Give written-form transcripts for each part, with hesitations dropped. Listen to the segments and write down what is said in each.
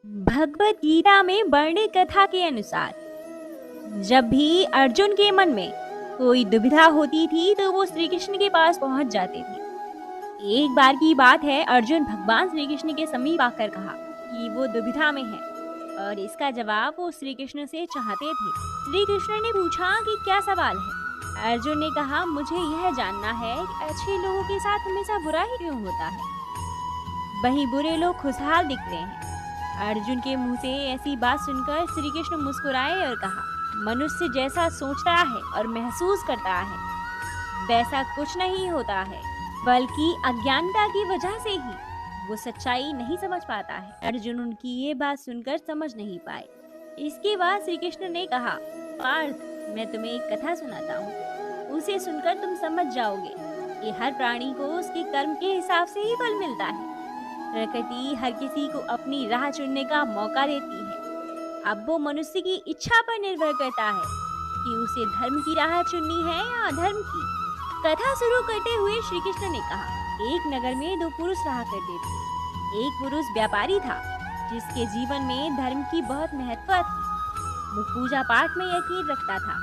भगवत गीता में वर्णित कथा के अनुसार जब भी अर्जुन के मन में कोई दुविधा होती थी तो वो श्री कृष्ण के पास पहुंच जाते थे। एक बार की बात है, अर्जुन भगवान श्री कृष्ण के समीप आकर कहा कि वो दुविधा में है और इसका जवाब वो श्री कृष्ण से चाहते थे। श्री कृष्ण ने पूछा कि क्या सवाल है। अर्जुन ने कहा, मुझे यह जानना है कि अच्छे लोगों के साथ हमेशा बुरा ही क्यों होता है, वही बुरे लोग खुशहाल दिखते हैं। अर्जुन के मुंह से ऐसी बात सुनकर श्री कृष्ण मुस्कुराए और कहा, मनुष्य जैसा सोचता है और महसूस करता है वैसा कुछ नहीं होता है, बल्कि अज्ञानता की वजह से ही वो सच्चाई नहीं समझ पाता है। अर्जुन उनकी ये बात सुनकर समझ नहीं पाए। इसके बाद श्री कृष्ण ने कहा, पार्थ, मैं तुम्हें एक कथा सुनाता हूँ, उसे सुनकर तुम समझ जाओगे कि हर प्राणी को उसके कर्म के हिसाब से ही फल मिलता है। प्रकृति हर किसी को अपनी राह चुनने का मौका देती है। अब वो मनुष्य की इच्छा पर निर्भर करता है कि उसे धर्म की राह चुननी है या अधर्म की। कथा शुरू करते हुए श्री कृष्ण ने कहा, एक नगर में दो पुरुष रहा करते थे। एक पुरुष व्यापारी था जिसके जीवन में धर्म की बहुत महत्व थी। वो पूजा पाठ में यकीन रखता था।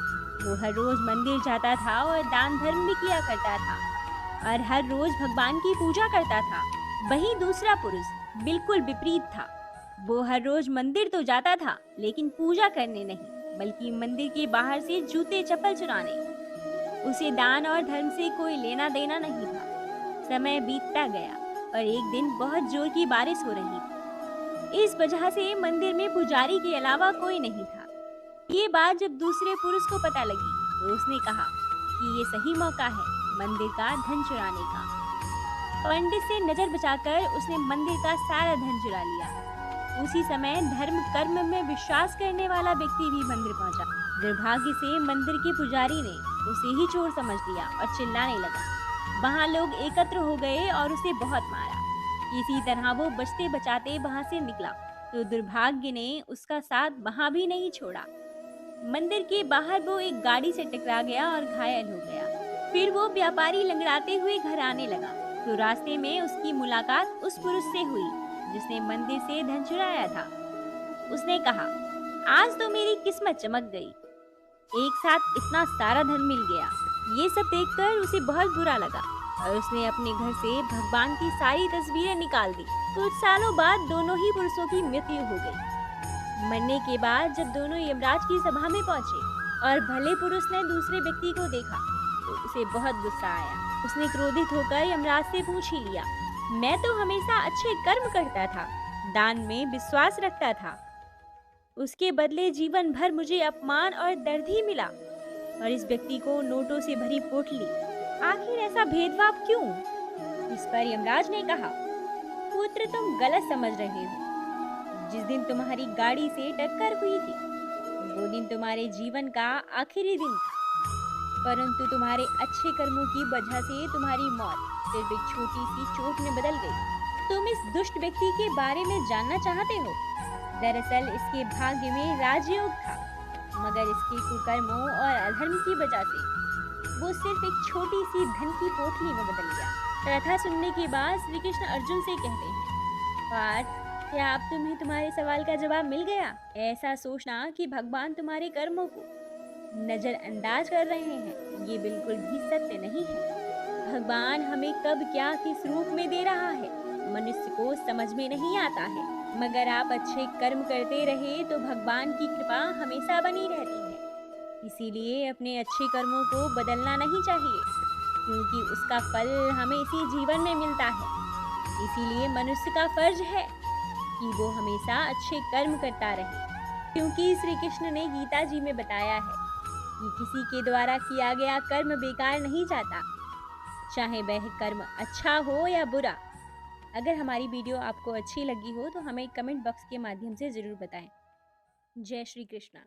वो हर रोज मंदिर जाता था और दान धर्म भी किया करता था और हर रोज भगवान की पूजा करता था। वहीं दूसरा पुरुष बिल्कुल विपरीत था। वो हर रोज मंदिर तो जाता था लेकिन पूजा करने नहीं, बल्कि मंदिर के बाहर से जूते चप्पल चुराने। उसे दान और धर्म से कोई लेना देना नहीं था। समय बीतता गया और एक दिन बहुत जोर की बारिश हो रही थी। इस वजह से मंदिर में पुजारी के अलावा कोई नहीं था। ये बात जब दूसरे पुरुष को पता लगी तो उसने कहा कि ये सही मौका है मंदिर का धन चुराने का। पंडित से नजर बचाकर उसने मंदिर का सारा धन चुरा लिया। उसी समय धर्म कर्म में विश्वास करने वाला व्यक्ति भी मंदिर पहुंचा। दुर्भाग्य से मंदिर के पुजारी ने उसे ही चोर समझ लिया और चिल्लाने लगा। वहां लोग एकत्र हो गए और उसे बहुत मारा। किसी तरह वो बचते बचाते वहां से निकला तो दुर्भाग्य ने उसका साथ वहां भी नहीं छोड़ा। मंदिर के बाहर वो एक गाड़ी से टकरा गया और घायल हो गया। फिर वो व्यापारी लंगड़ाते हुए घर आने लगा तो रास्ते में उसकी मुलाकात उस पुरुष से हुई जिसने मंदिर से धन चुराया था। उसने कहा, आज तो मेरी किस्मत चमक गई, एक साथ इतना सारा धन मिल गया। ये सब देखकर उसे बहुत बुरा लगा और उसने अपने घर से भगवान की सारी तस्वीरें निकाल दी। कुछ सालों बाद दोनों ही पुरुषों की मृत्यु हो गई। मरने के बाद जब दोनों यमराज की सभा में पहुंचे और भले पुरुष ने दूसरे व्यक्ति को देखा तो उसे बहुत गुस्सा आया। उसने क्रोधित होकर यमराज से पूछ ही लिया, मैं तो हमेशा अच्छे कर्म करता था, दान में विश्वास रखता था, उसके बदले जीवन भर मुझे अपमान और दर्द ही मिला, और इस व्यक्ति को नोटों से भरी पोटली, आखिर ऐसा भेदभाव क्यों? इस पर यमराज ने कहा, पुत्र, तुम गलत समझ रहे हो। जिस दिन तुम्हारी गाड़ी से टक्कर हुई थी वो दिन तुम्हारे जीवन का आखिरी दिन था, परंतु तुम्हारे अच्छे कर्मों की वजह से तुम्हारी मौत सिर्फ एक छोटी सी चोट में बदल गई। तुम इस दुष्ट व्यक्ति के बारे में जानना चाहते हो? दरअसल इसके भाग्य में राजयोग था, मगर इसके कुकर्मों और अधर्म की वजह से वो सिर्फ एक छोटी सी धन की पोटली में बदल गया। कथा सुनने के बाद श्री कृष्ण अर्जुन से कहते हैं, पार्थ, क्या अब तुम्हें तुम्हारे सवाल का जवाब मिल गया? ऐसा सोचना कि भगवान तुम्हारे कर्मों को नजरअंदाज कर रहे हैं, ये बिल्कुल भी सत्य नहीं है। भगवान हमें कब क्या किस रूप में दे रहा है मनुष्य को समझ में नहीं आता है, मगर आप अच्छे कर्म करते रहे तो भगवान की कृपा हमेशा बनी रहती है। इसीलिए अपने अच्छे कर्मों को बदलना नहीं चाहिए, क्योंकि उसका फल हमें इसी जीवन में मिलता है। इसीलिए मनुष्य का फर्ज है कि वो हमेशा अच्छे कर्म करता रहे, क्योंकि श्री कृष्ण ने गीता जी में बताया है कि किसी के द्वारा किया गया कर्म बेकार नहीं जाता, चाहे वह कर्म अच्छा हो या बुरा। अगर हमारी वीडियो आपको अच्छी लगी हो तो हमें कमेंट बॉक्स के माध्यम से जरूर बताएं। जय श्री कृष्णा।